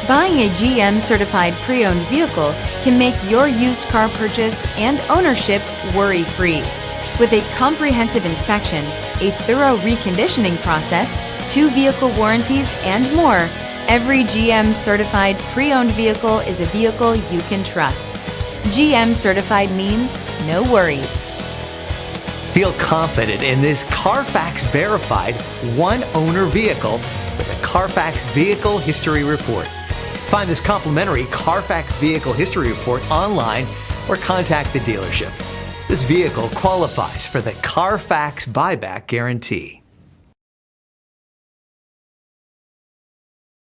Buying a GM certified pre-owned vehicle can make your used car purchase and ownership worry-free. With a comprehensive inspection, a thorough reconditioning process, 2 vehicle warranties, and more, every GM certified pre-owned vehicle is a vehicle you can trust. GM certified means no worries. Feel confident in this CarFax verified one-owner vehicle with a CarFax Vehicle History Report. Find this complimentary CarFax Vehicle History Report online or contact the dealership. This vehicle qualifies for the CarFax Buyback Guarantee.